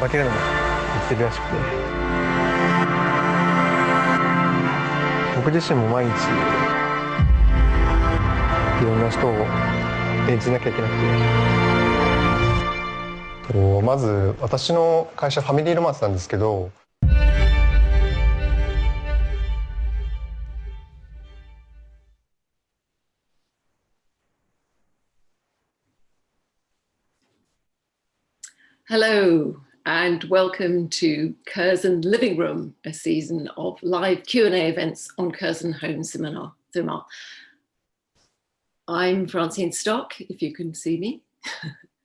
かけるのも生きてるらしくて、僕自身も毎日いろんな人を演じなきゃいけなくて、まず私の会社ファミリーロマンスなんですけど、Hello and welcome to Curzon Living Room, a season of live Q&A events on Curzon Home Cinema. I'm Francine Stock, if you can see me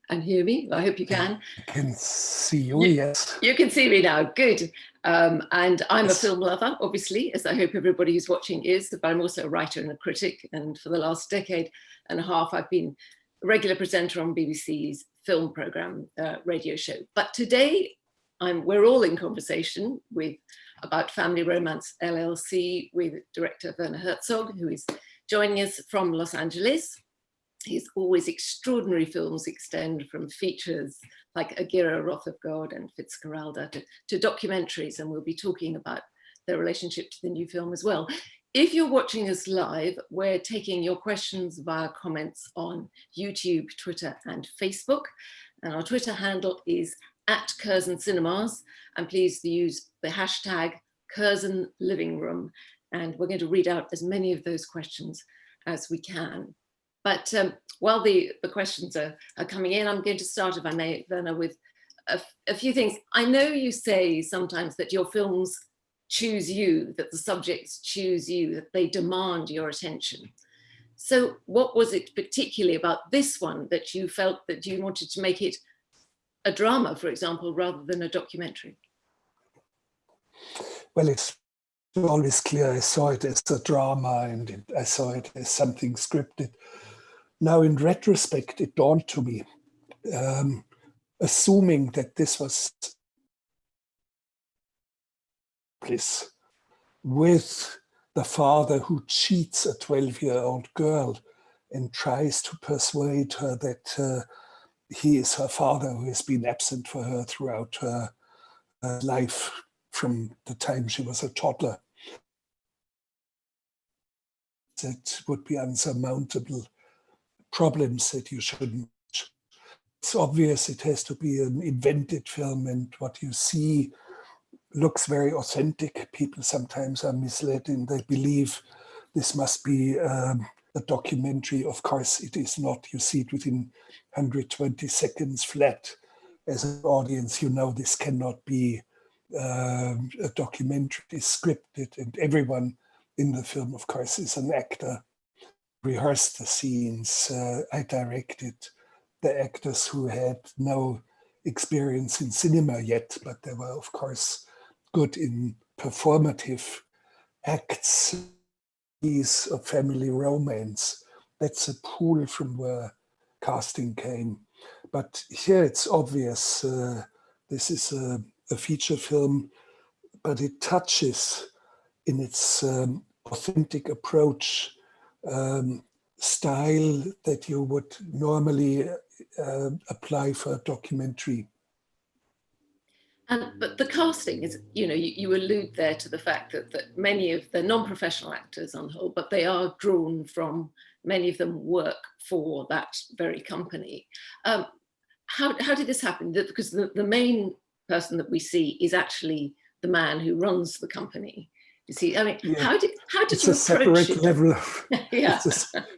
and hear me. I hope you can. I can see you, yes. You can see me now, good. And I'm a film lover, obviously, as I hope everybody who's watching is, but I'm also a writer and a critic. And for the last decade and a half, I've been a regular presenter on BBC's film programme radio show. But today, we're all in conversation about Family Romance LLC with director Werner Herzog, who is joining us from Los Angeles. His always extraordinary films extend from features like Aguirre, Wrath of God and Fitzcarraldo to documentaries, and we'll be talking about their relationship to the new film as well. If you're watching us live, we're taking your questions via comments on YouTube, Twitter and Facebook. And our Twitter handle is @CurzonCinemas, and please use the hashtag Curzon Living Room. And we're going to read out as many of those questions as we can. But while the questions are coming in, I'm going to start, if I may, Werner, with a few things. I know you say sometimes that your films choose you, that the subjects choose you, that they demand your attention. So what was it particularly about this one that you felt that you wanted to make it a drama, for example, rather than a documentary? Well, it's always clear I saw it as a drama and I saw it as something scripted. Now, in retrospect, it dawned to me, assuming that this was with the father who cheats a 12-year-old girl and tries to persuade her that he is her father who has been absent for her throughout her life from the time she was a toddler. That would be unsurmountable problems that you shouldn't. It's obvious it has to be an invented film, and what you see looks very authentic. People sometimes are misled and they believe this must be a documentary. Of course, it is not. You see it within 120 seconds flat. As an audience, you know this cannot be a documentary. It's scripted, and everyone in the film, of course, is an actor. Rehearsed the scenes. I directed the actors who had no experience in cinema yet, but they were, of course, good in performative acts. Piece of family romance. That's a pool from where casting came. But here it's obvious this is a feature film, but it touches in its authentic approach style that you would normally apply for a documentary. But the casting is, you allude there to the fact that many of the non-professional actors on the whole, but they are drawn from, many of them work for that very company. How did this happen? Because the main person that we see is actually the man who runs the company. You see, I mean, yeah. How did it's you a approach separate it? level of, yeah.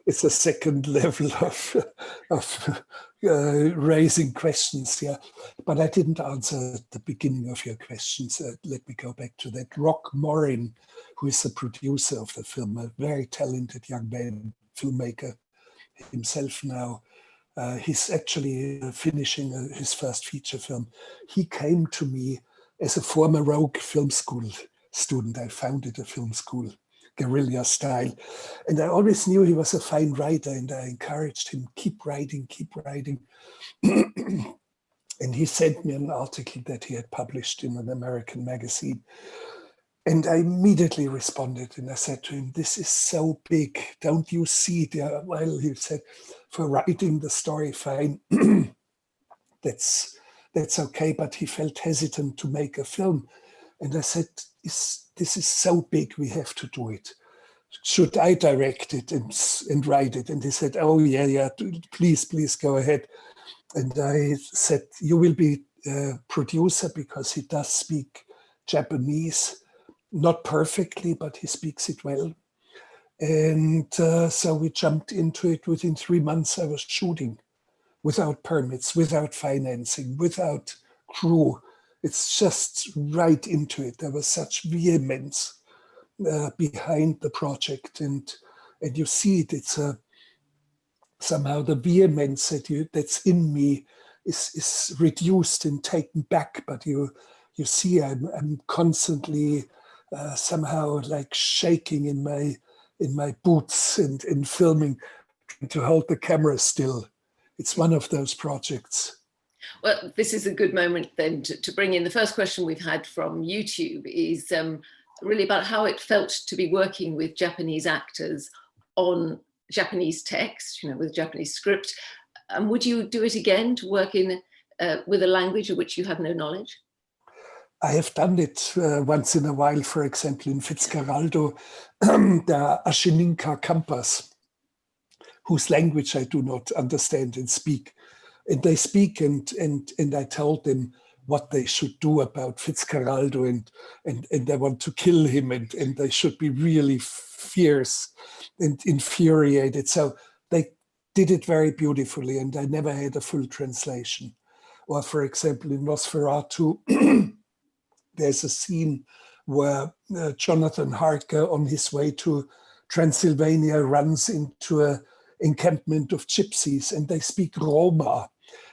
it's a second level of raising questions, yeah. But I didn't answer the beginning of your questions. Let me go back to that. Rock Morin, who is the producer of the film, a very talented young man, filmmaker himself now. He's actually finishing his first feature film. He came to me as a former Rogue Film School student. I founded a film school, guerrilla style. And I always knew he was a fine writer, and I encouraged him, keep writing, keep writing. And he sent me an article that he had published in an American magazine. And I immediately responded and I said to him, this is so big, don't you see it? Yeah, well, he said, for writing the story, fine. That's that's okay, but he felt hesitant to make a film. And I said, this is so big, we have to do it. Should I direct it and write it? And he said, oh, yeah, please go ahead. And I said, you will be a producer, because he does speak Japanese, not perfectly, but he speaks it well. And so we jumped into it. Within 3 months, I was shooting without permits, without financing, without crew. It's just right into it. There was such vehemence behind the project, and you see it. It's somehow the vehemence that's in me is reduced and taken back. But you see, I'm constantly somehow like shaking in my boots and in filming, trying to hold the camera still. It's one of those projects. Well, this is a good moment then to bring in the first question we've had from YouTube, is really about how it felt to be working with Japanese actors on Japanese text, with Japanese script. And would you do it again, to work in with a language of which you have no knowledge? I have done it once in a while, for example, in Fitzcarraldo, the Ashininka Kampas, whose language I do not understand and speak. And they speak, and I told them what they should do about Fitzcarraldo, and they want to kill him, and they should be really fierce and infuriated. So they did it very beautifully, and I never had a full translation. Or for example, in Nosferatu, there's a scene where Jonathan Harker, on his way to Transylvania, runs into an encampment of gypsies, and they speak Roma.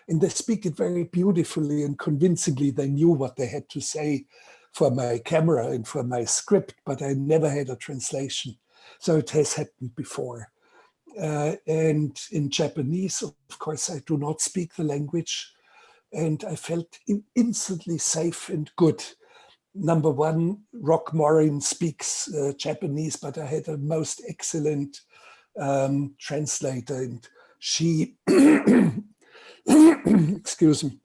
And they speak it very beautifully and convincingly. They knew what they had to say for my camera and for my script, but I never had a translation. So it has happened before. And in Japanese, of course, I do not speak the language. And I felt instantly safe and good. Number one, Rock Morin speaks Japanese, but I had a most excellent translator, and she, excuse me,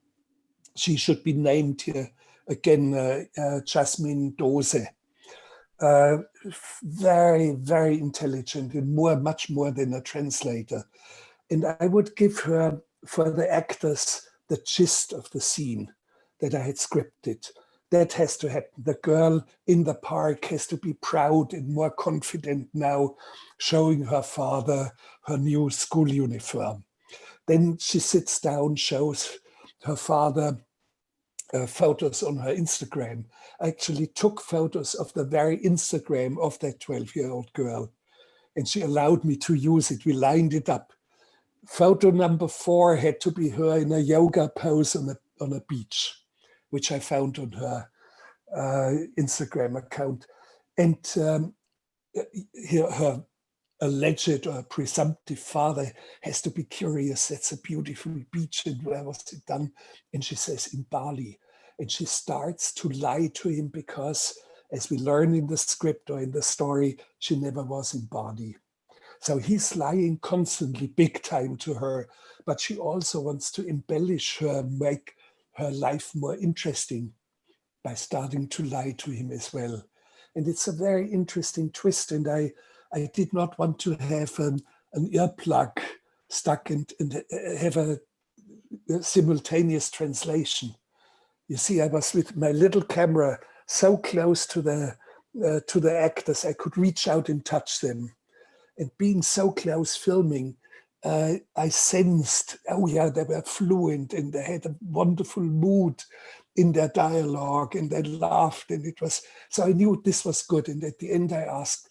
she should be named here again, Jasmine Dose. Very, very intelligent, and much more than a translator. And I would give her, for the actors, the gist of the scene that I had scripted. That has to happen. The girl in the park has to be proud and more confident now, showing her father her new school uniform. Then she sits down, shows her father photos on her Instagram. I actually took photos of the very Instagram of that 12-year-old girl, and she allowed me to use it. We lined it up. Photo number 4 had to be her in a yoga pose on a beach, which I found on her Instagram account. And her alleged or presumptive father has to be curious. That's a beautiful beach, and where was it done? And she says, in Bali. And she starts to lie to him because, as we learn in the script or in the story, she never was in Bali. So he's lying constantly, big time, to her, but she also wants to embellish her, make her life more interesting by starting to lie to him as well. And it's a very interesting twist, and I did not want to have an earplug stuck and have a simultaneous translation. You see, I was with my little camera so close to the actors, I could reach out and touch them. And being so close filming, I sensed, oh yeah, they were fluent and they had a wonderful mood in their dialogue, and they laughed, and it was, so I knew this was good. And at the end I asked,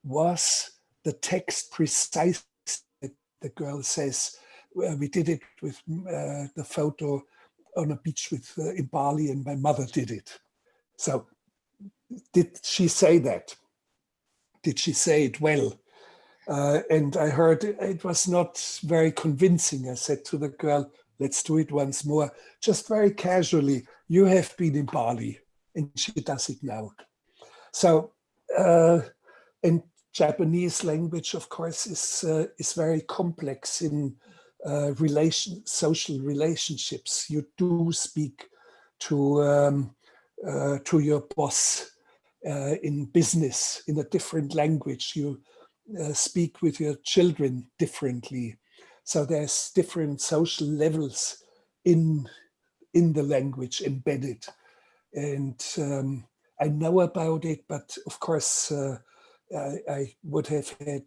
was the text precise? The girl says, we did it with the photo on a beach in Bali, and my mother did it. So did she say that? Did she say it well? And I heard it was not very convincing. I said to the girl, let's do it once more, just very casually. You have been in Bali, and she does it now. So, and Japanese language, of course, is very complex in social relationships. You do speak to your boss in business in a different language. You speak with your children differently. So there's different social levels in the language embedded. And I know about it, but of course I would have had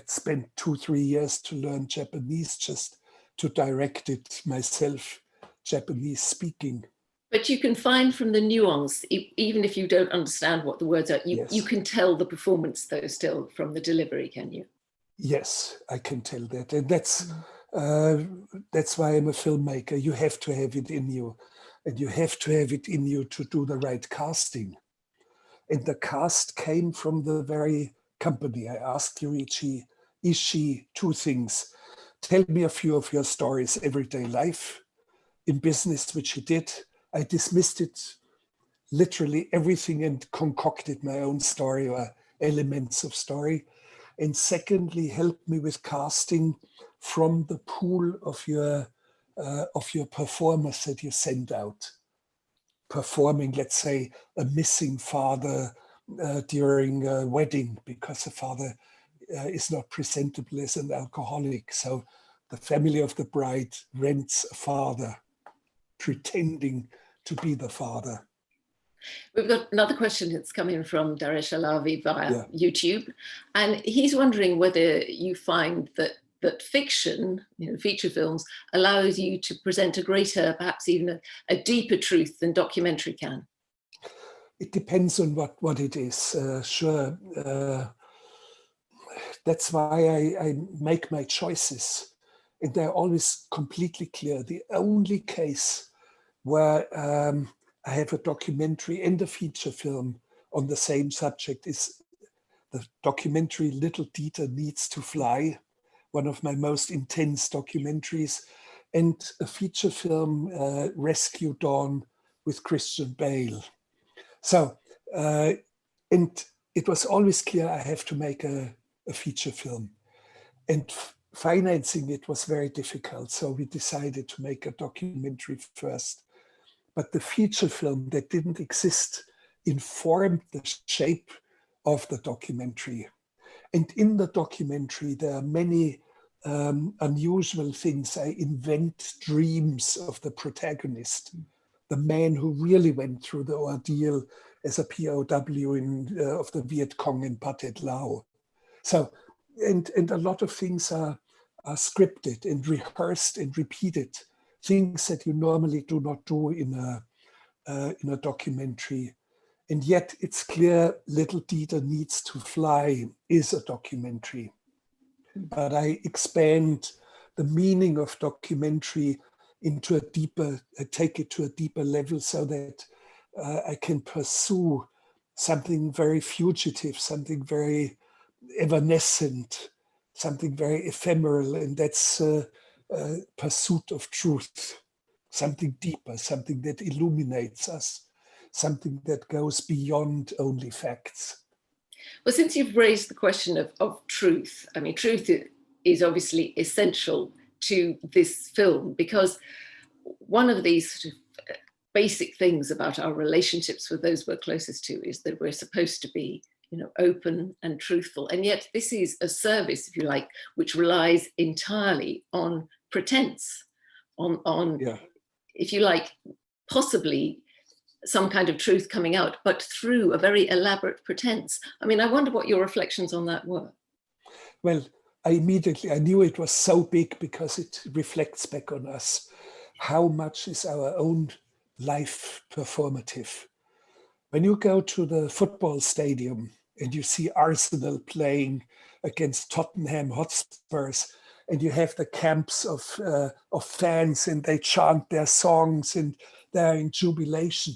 spent 2-3 years to learn Japanese just to direct it myself, Japanese speaking. But you can find from the nuance, even if you don't understand what the words are, you Yes. can tell the performance though still from the delivery, can you? Yes, I can tell that. And that's why I'm a filmmaker. You have to have it in you. And you have to have it in you to do the right casting. And the cast came from the very company. I asked Yurichi Ishii 2 things. Tell me a few of your stories, everyday life, in business, which he did. I dismissed it, literally everything, and concocted my own story or elements of story. And secondly, help me with casting from the pool of your performers that you send out. Performing, let's say, a missing father during a wedding because the father is not presentable as an alcoholic. So the family of the bride rents a father, pretending to be the father. We've got another question that's come in from Daresh Alavi via Yeah. YouTube. And he's wondering whether you find that fiction, feature films, allows you to present a greater, perhaps even a deeper truth than documentary can. It depends on what it is. Sure. That's why I make my choices. And they're always completely clear. The only case where I have a documentary and a feature film on the same subject is the documentary Little Dieter Needs to Fly, one of my most intense documentaries, and a feature film, Rescue Dawn with Christian Bale. So, and it was always clear I have to make a feature film. And financing it was very difficult. So we decided to make a documentary first. But the feature film that didn't exist informed the shape of the documentary. And in the documentary, there are many unusual things. I invent dreams of the protagonist, the man who really went through the ordeal as a POW of the Viet Cong in Pathet Lao. So, and a lot of things are scripted and rehearsed and repeated, things that you normally do not do in a documentary. And yet it's clear Little Dieter Needs to Fly is a documentary. But I expand the meaning of documentary into a deeper, I take it to a deeper level so that I can pursue something very fugitive, something very evanescent, something very ephemeral, and that's pursuit of truth, something deeper, something that illuminates us, something that goes beyond only facts. Well, since you've raised the question of truth, I mean, truth is obviously essential to this film, because one of these sort of basic things about our relationships with those we're closest to is that we're supposed to be, open and truthful. And yet this is a service, if you like, which relies entirely on pretense, on Yeah. if you like, possibly some kind of truth coming out, but through a very elaborate pretense. I mean, I wonder what your reflections on that were. Well, I knew it was so big because it reflects back on us. How much is our own life performative? When you go to the football stadium and you see Arsenal playing against Tottenham Hotspurs, and you have the camps of fans and they chant their songs and they're in jubilation,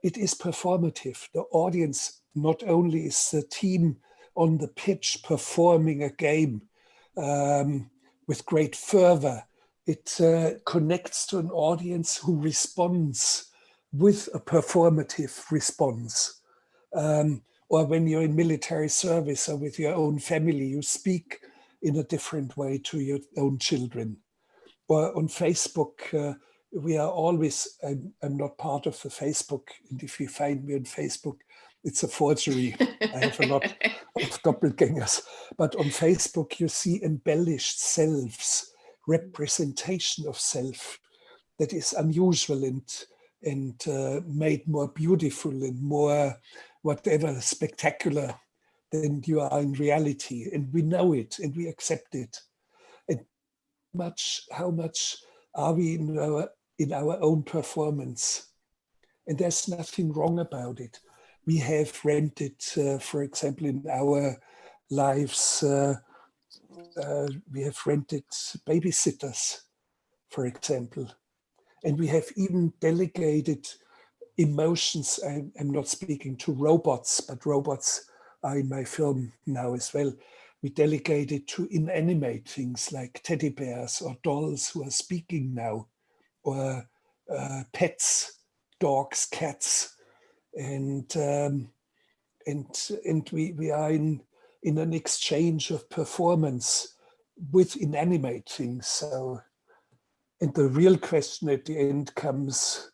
it is performative. The audience not only is the team on the pitch performing a game with great fervor, it connects to an audience who responds with a performative response. Or when you're in military service or with your own family, you speak in a different way to your own children. Or on Facebook, we are always, I'm not part of the Facebook, and if you find me on Facebook, it's a forgery. I have a lot of doppelgangers. But on Facebook, you see embellished selves, representation of self that is unusual and made more beautiful and more whatever spectacular than you are in reality. And we know it and we accept it. And how much are we in our own performance? And there's nothing wrong about it. We have rented, for example, in our lives, we have rented babysitters, for example. And we have even delegated emotions. I'm not speaking to robots, but robots are in my film now as well. We delegated to inanimate things like teddy bears or dolls who are speaking now, or pets, dogs, cats. And we are in an exchange of performance with inanimate things. So, and the real question at the end comes,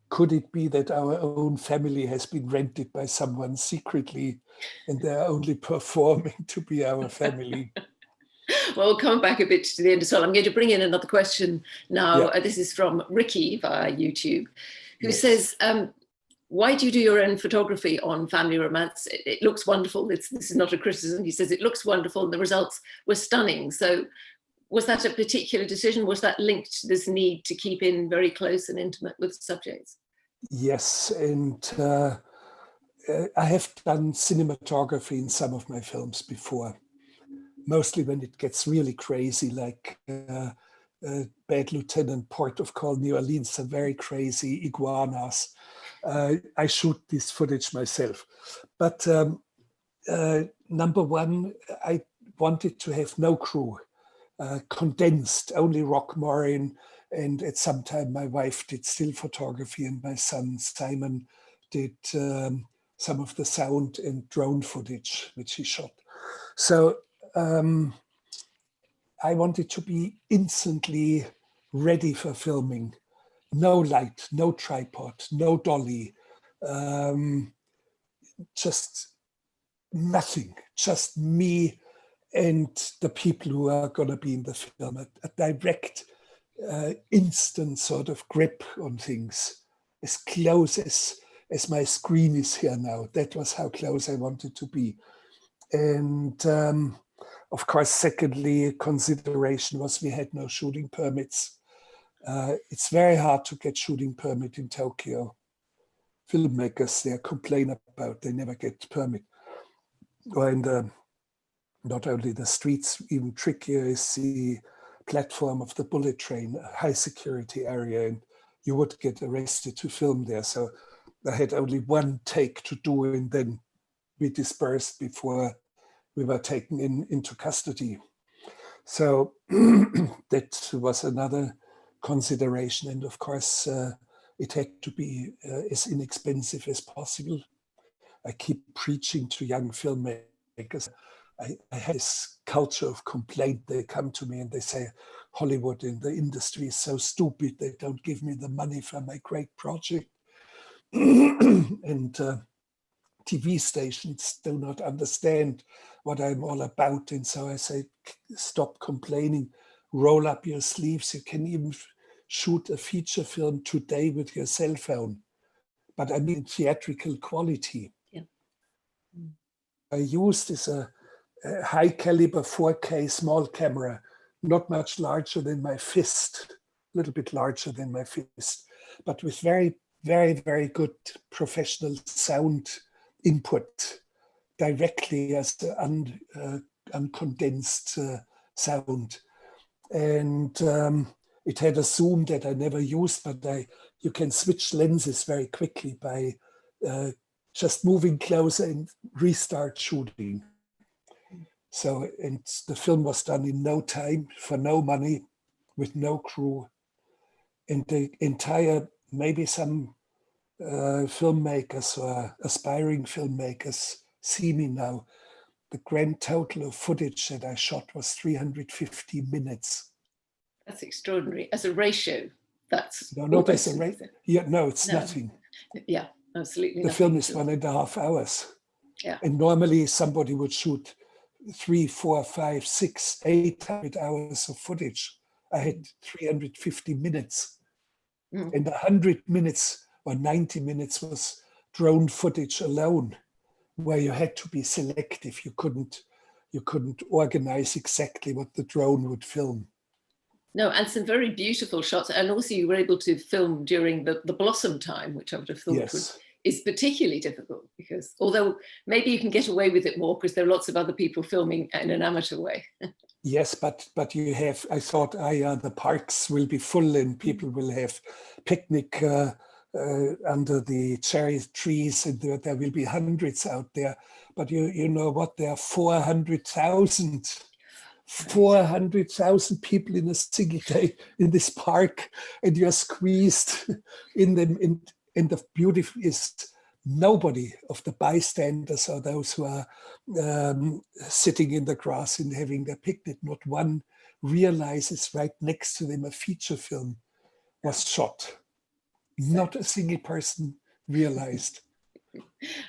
could it be that our own family has been rented by someone secretly and they're only performing to be our family? Well, we'll come back a bit to the end as well. I'm going to bring in another question now. Yeah. This is from Ricky via YouTube, who Yes. says, why do you do your own photography on family romance? It looks wonderful. This is not a criticism. He says it looks wonderful and the results were stunning. So was that a particular decision? Was that linked to this need to keep in very close and intimate with subjects? Yes, and I have done cinematography in some of my films before, mostly when it gets really crazy, like Bad Lieutenant, Port of Call, New Orleans, some very crazy iguanas. I shoot this footage myself. But number one, I wanted to have no crew, condensed, only Rock Morin, and at some time my wife did still photography and my son Simon did some of the sound and drone footage, which he shot. So I wanted to be instantly ready for filming. No light, no tripod, no dolly, just nothing, just me and the people who are going to be in the film, a direct, instant sort of grip on things, as close as my screen is here now. That was how close I wanted to be. And of course, secondly, consideration was we had no shooting permits. It's very hard to get shooting permit in Tokyo. Filmmakers, they complain about they never get permit. Or in the, not only the streets, even trickier is the platform of the bullet train, a high security area, and you would get arrested to film there. So I had only one take to do, and then we dispersed before we were taken into custody. So that was another consideration. And of course, it had to be as inexpensive as possible. I keep preaching to young filmmakers. I have this culture of complaint. They come to me and they say, Hollywood and the industry is so stupid. They don't give me the money for my great project. And TV stations do not understand what I'm all about. And so I say, stop complaining, roll up your sleeves. You can even shoot a feature film today with your cell phone. But I mean theatrical quality. Yeah. I used is a high caliber 4K small camera, not much larger than my fist, a little bit larger than my fist, but with very, very, very good professional sound input directly as uncondensed sound. And it had a zoom that I never used, but you can switch lenses very quickly by just moving closer and restart shooting. So, and the film was done in no time, for no money, with no crew. And the entire, maybe some filmmakers or aspiring filmmakers see me now. the grand total of footage that I shot was 350 minutes. That's extraordinary. As a ratio, that's No, not as a almost- rate. Yeah, no, it's No. nothing. Yeah, absolutely. The nothing film is at all. 1.5 hours. Yeah. And normally somebody would shoot 3, 4, 5, 6, 800 hours of footage. I had 350 minutes. Mm. And 100 minutes or 90 minutes was drone footage alone, where you had to be selective. You couldn't organize exactly what the drone would film. No, and some very beautiful shots. And also you were able to film during the blossom time, which I would have thought is particularly difficult, because although maybe you can get away with it more because there are lots of other people filming in an amateur way. Yes, but you have, I thought, the parks will be full and people will have picnic under the cherry trees, and there will be hundreds out there. But you know what, there are 400,000 people in a single day in this park, and you're squeezed in them. And the beauty is nobody of the bystanders or those who are sitting in the grass and having their picnic, not one realizes right next to them a feature film was shot. Not a single person realized.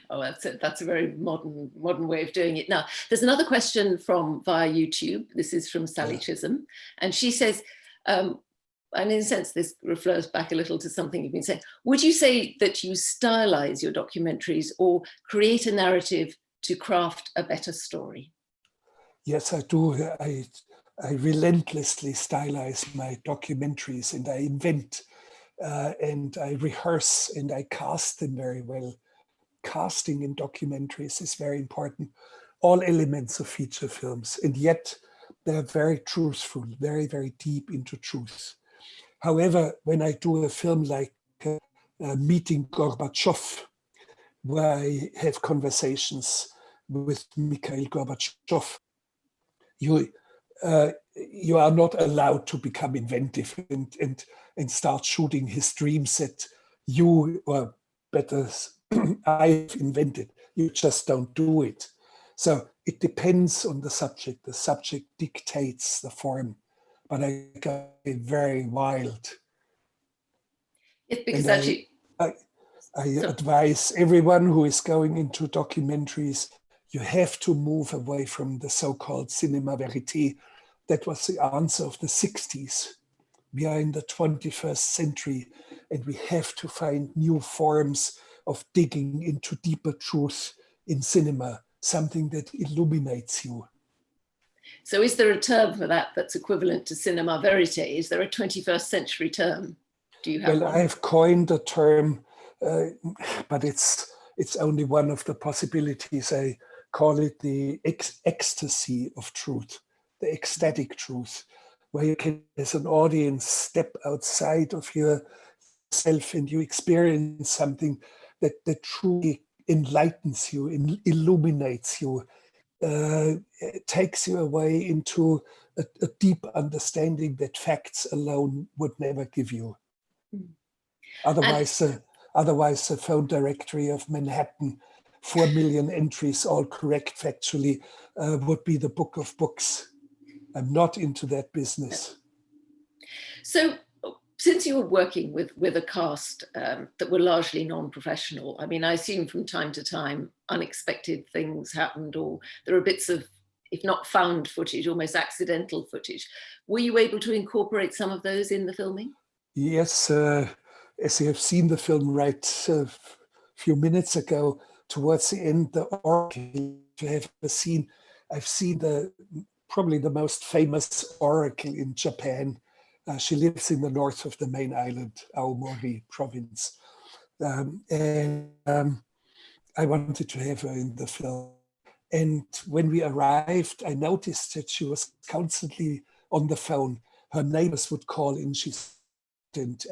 Oh, that's a very modern way of doing it. Now, there's another question from via YouTube. This is from Sally Chisholm, and she says, and in a sense, this refers back a little to something you've been saying. Would you say that you stylize your documentaries or create a narrative to craft a better story? Yes, I do. I relentlessly stylize my documentaries, and I invent and I rehearse and I cast them very well. Casting in documentaries is very important. All elements of feature films, and yet they're very truthful, very, very deep into truth. However, when I do a film like Meeting Gorbachev, where I have conversations with Mikhail Gorbachev, you are not allowed to become inventive and start shooting his dreams that you, or better, I've invented. You just don't do it. So it depends on the subject. The subject dictates the form, but I got very wild. Yes, because and actually, I advise everyone who is going into documentaries, you have to move away from the so-called cinema verite. That was the answer of the 60s. We are in the 21st century, and we have to find new forms of digging into deeper truth in cinema, something that illuminates you. So is there a term for that that's equivalent to cinema verite? Is there a 21st century term? Do you have one? I've coined a term, but it's only one of the possibilities. I call it the ecstasy of truth, the ecstatic truth, where you can, as an audience, step outside of yourself and you experience something that truly enlightens you, illuminates you, takes you away into a deep understanding that facts alone would never give you. Otherwise, the phone directory of Manhattan, 4 million entries, all correct factually, would be the book of books. I'm not into that business. So since you were working with a cast that were largely non-professional, I mean, I assume from time to time, unexpected things happened, or there are bits of, if not found footage, almost accidental footage. Were you able to incorporate some of those in the filming? Yes, as you have seen the film right a few minutes ago, towards the end, the oracle you have seen, I've seen probably the most famous oracle in Japan. She lives in the north of the main island, Aomori province. I wanted to have her in the film. And when we arrived, I noticed that she was constantly on the phone. Her neighbors would call in, she's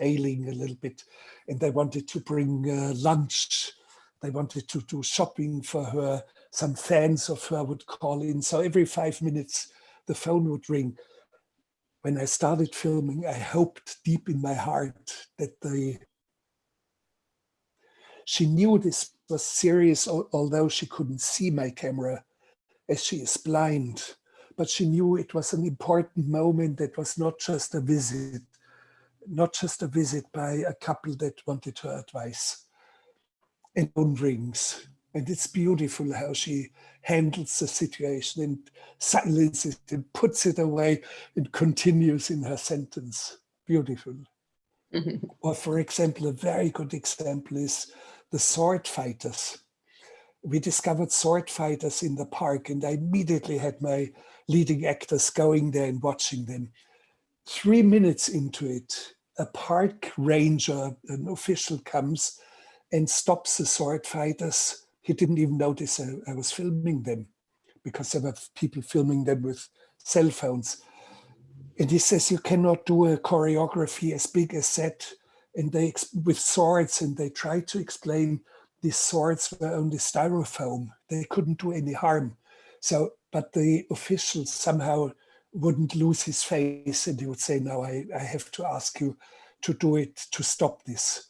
ailing a little bit, and they wanted to bring lunch. They wanted to do shopping for her. Some fans of her would call in. So every 5 minutes, the phone would ring. When I started filming, I hoped deep in my heart that she knew this was serious, although she couldn't see my camera. as she is blind. But she knew it was an important moment that was not just a visit, not just a visit by a couple that wanted her advice. And phone rings. And it's beautiful how she handles the situation and silences it and puts it away and continues in her sentence. Beautiful. Or for example, a very good example is the sword fighters. We discovered sword fighters in the park, and I immediately had my leading actors going there and watching them. 3 minutes into it, a park ranger, an official, comes and stops the sword fighters. He didn't even notice I was filming them, because there were people filming them with cell phones. And he says, you cannot do a choreography as big as that. And they, with swords, and they tried to explain these swords were only styrofoam. They couldn't do any harm. So, but the official somehow wouldn't lose his face, and he would say, no, I have to ask you to do it, to stop this.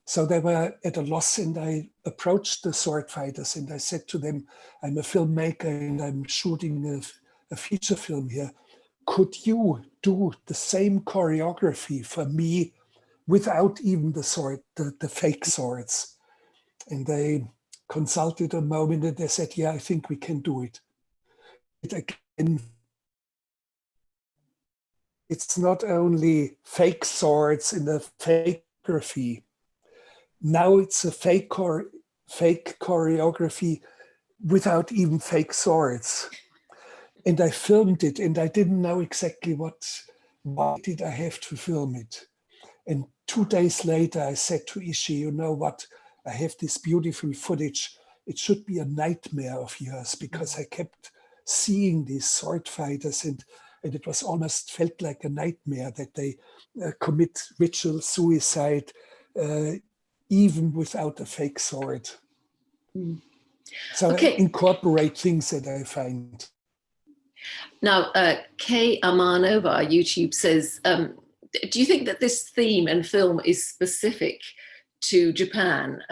So they were at a loss, and I approached the sword fighters and I said to them, I'm a filmmaker and I'm shooting a feature film here. Could you do the same choreography for me without even the sword, the fake swords? And they consulted a moment and they said, yeah, I think we can do it. Again, it's not only fake swords in the fake choreography. Now it's a fake choreography without even fake swords. And I filmed it, and I didn't know exactly why did I have to film it. And 2 days later, I said to Ishi, you know what? I have this beautiful footage. It should be a nightmare of yours, because I kept seeing these sword fighters, and it was almost felt like a nightmare that they commit ritual suicide, even without a fake sword. So Okay. I incorporate things that I find. Now, Kay Amano via YouTube says, do you think that this theme and film is specific to Japan?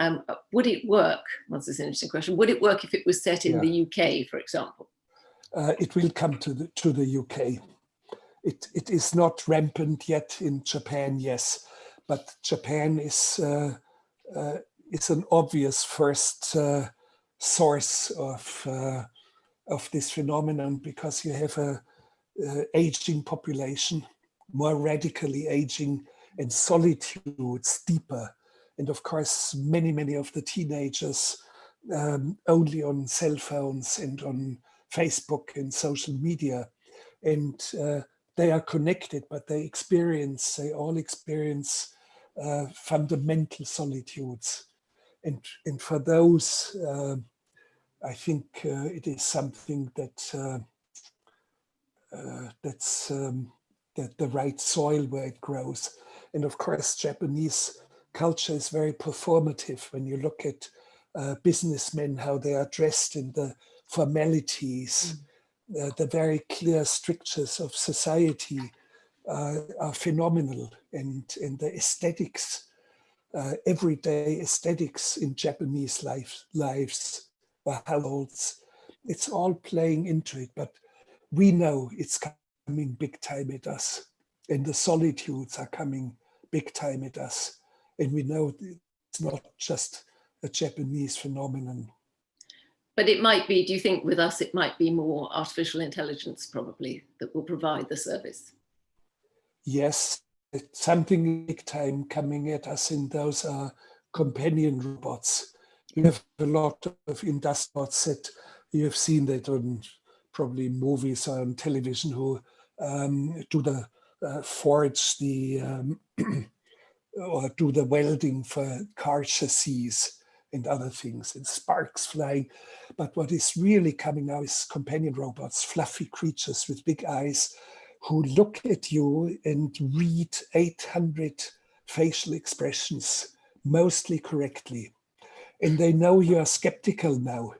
Would it work? Well, this is an interesting question. Would it work if it was set in the UK, for example? It will come to the UK. It is not rampant yet in Japan, yes, but Japan is an obvious first source of this phenomenon, because you have a aging population, more radically aging, and solitudes deeper. And of course, many of the teenagers only on cell phones and on Facebook and social media. And they are connected, but they all experience fundamental solitudes. And for those, I think it is something that that's the right soil where it grows. And of course, Japanese culture is very performative. When you look at businessmen, how they are dressed in the formalities, the very clear strictures of society are phenomenal. And the aesthetics, everyday aesthetics in Japanese lives or households, it's all playing into it. But we know it's coming big time at us, and the solitudes are coming big time at us. And we know it's not just a Japanese phenomenon. But it might be, do you think with us, it might be more artificial intelligence probably that will provide the service? Yes, it's something big time coming at us, and those are companion robots. You have a lot of industrial bots that you have seen that on probably movies or on television, who do the forge the or do the welding for car chassis and other things, and sparks flying. But what is really coming now is companion robots, fluffy creatures with big eyes, who look at you and read 800 facial expressions, mostly correctly. And they know you are skeptical now.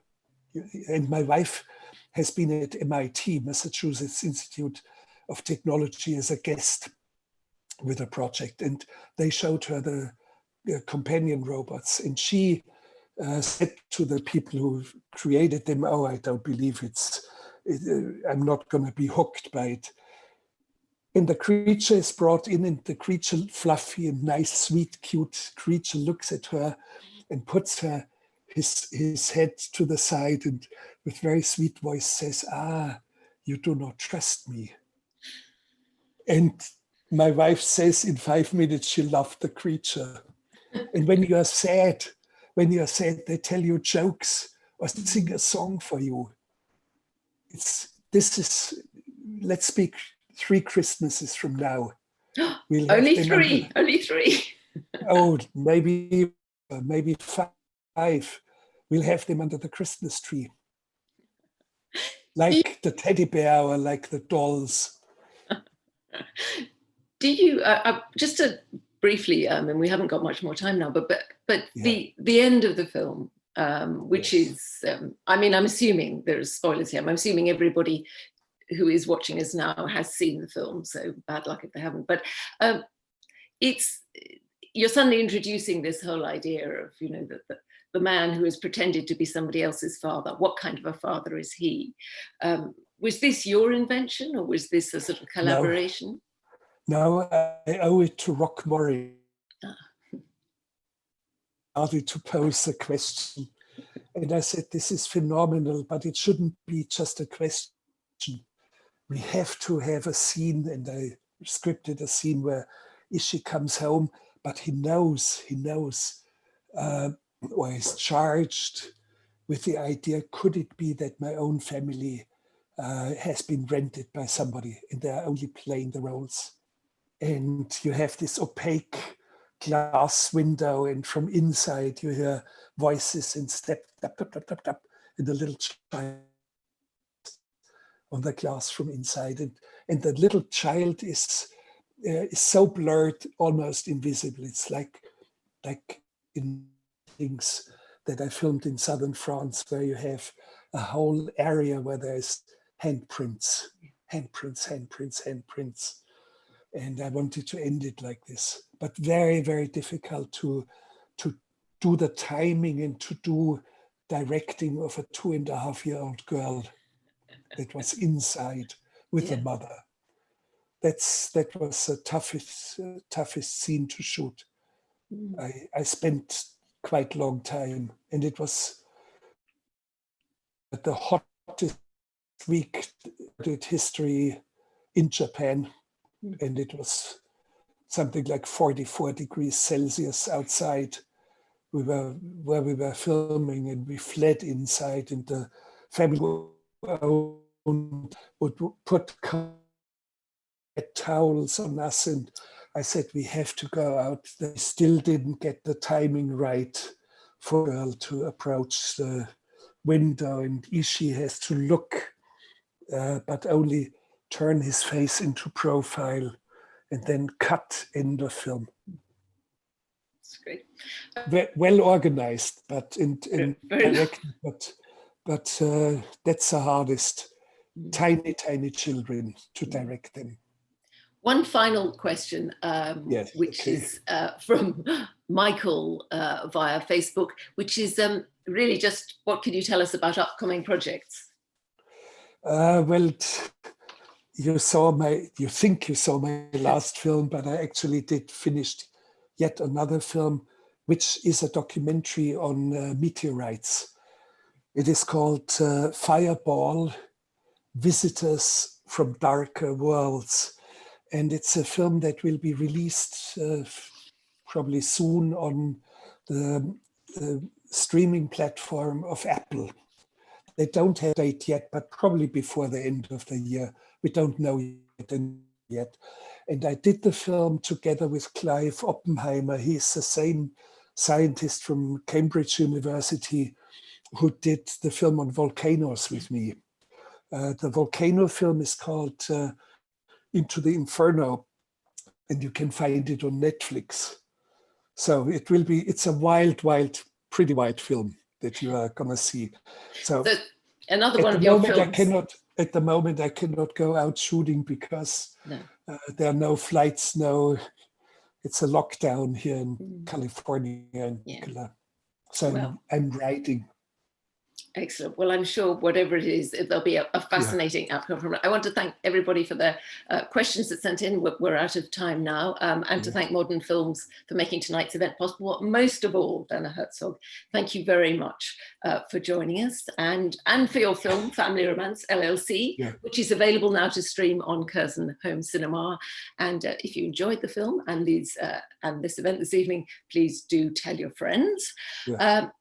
And my wife has been at MIT, Massachusetts Institute of Technology, as a guest with a project. And they showed her the companion robots. And she said to the people who created them, "Oh, I don't believe I'm not going to be hooked by it." And the creature is brought in, and the creature, fluffy and nice, sweet, cute creature, looks at her and puts his head to the side and with very sweet voice says, "Ah, you do not trust me." And my wife says in 5 minutes she loved the creature. And when you are sad, they tell you jokes or sing a song for you. Let's speak 3 Christmases from now. We'll have Only them three, only 3. Oh, maybe 5. We'll have them under the Christmas tree. Like the teddy bear or like the dolls. Do you, just to briefly, and we haven't got much more time now, but yeah. the end of the film, which is, I mean, I'm assuming there's spoilers here. I'm assuming everybody who is watching us now has seen the film, so bad luck if they haven't. But you're suddenly introducing this whole idea of, you know, the man who has pretended to be somebody else's father. What kind of a father is he? Was this your invention, or was this a sort of collaboration? No, I owe it to Rock Murray. Started to pose the question. And I said, this is phenomenal, but it shouldn't be just a question. We have to have a scene, and I scripted a scene where Ishi comes home, but he knows, or is charged with the idea, could it be that my own family has been rented by somebody and they're only playing the roles? And you have this opaque glass window, and from inside you hear voices and step, tap, tap, tap, tap, tap, and the little child on the glass from inside. And the little child is so blurred, almost invisible. It's like in things that I filmed in southern France, where you have a whole area where there's handprints. And I wanted to end it like this, but very, very difficult to do the timing and to do directing of a 2.5-year-old girl that was inside with the mother. That was the toughest scene to shoot. I spent quite a long time, and it was the hottest week in history in Japan. And it was something like 44 degrees Celsius outside. Where we were filming, and we fled inside, and the family would put towels on us, and I said, we have to go out. They still didn't get the timing right for a girl to approach the window, and Ishi has to look, but only turn his face into profile, and then cut in the film. That's great. Well organized, but in directing, but that's the hardest. Tiny children to direct them. One final question, which is from Michael via Facebook, which is really just, what can you tell us about upcoming projects? Well, you think you saw my last film, but I actually did finish yet another film, which is a documentary on meteorites. It is called Fireball, Visitors from Darker Worlds. And it's a film that will be released probably soon on the streaming platform of Apple. They don't have a date yet, but probably before the end of the year. We don't know yet. And I did the film together with Clive Oppenheimer. He's the same scientist from Cambridge University who did the film on volcanoes with me. The volcano film is called Into the Inferno, and you can find it on Netflix. So it's a pretty wild film that you are gonna see. So another one of your films. At the moment, I cannot go out shooting because there are no flights, it's a lockdown here in California in particular. So Well, I'm writing. excellent. Well, I'm sure whatever it is, there'll be a fascinating outcome from it. I want to thank everybody for their questions that sent in. We're out of time now. And to thank Modern Films for making tonight's event possible. Most of all, Werner Herzog, thank you very much for joining us and for your film, Family Romance, LLC, which is available now to stream on Curzon Home Cinema. And if you enjoyed the film and this event this evening, please do tell your friends.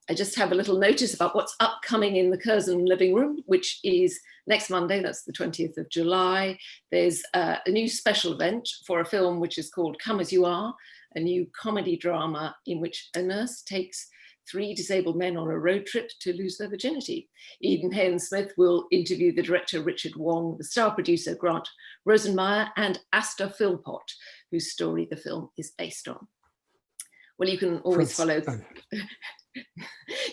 I just have a little notice about what's upcoming in the Curzon living room, which is next Monday, that's the 20th of July. There's a new special event for a film which is called Come As You Are, a new comedy drama in which a nurse takes 3 disabled men on a road trip to lose their virginity. Eden Hayden-Smith will interview the director Richard Wong, the star producer Grant Rosenmeyer, and Asta Philpott, whose story the film is based on. Well, you can always follow...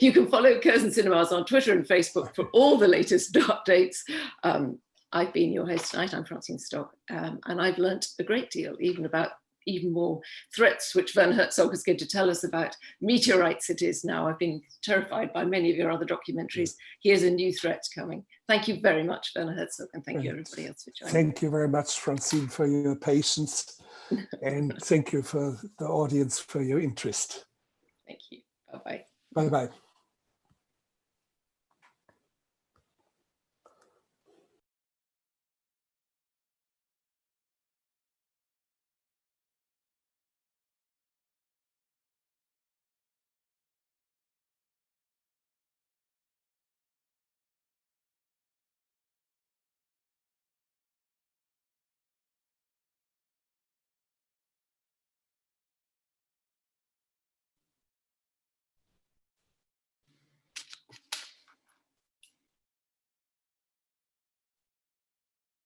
You can follow Curzon Cinemas on Twitter and Facebook for all the latest updates. I've been your host tonight. I'm Francine Stock, and I've learnt a great deal, even more threats, which Werner Herzog is going to tell us about meteorite cities now. I've been terrified by many of your other documentaries. Here's a new threat coming. Thank you very much, Werner Herzog, and thank you everybody else for joining. Thank you very much, Francine, for your patience, and thank you for the audience for your interest. Thank you. Bye-bye. Bye-bye.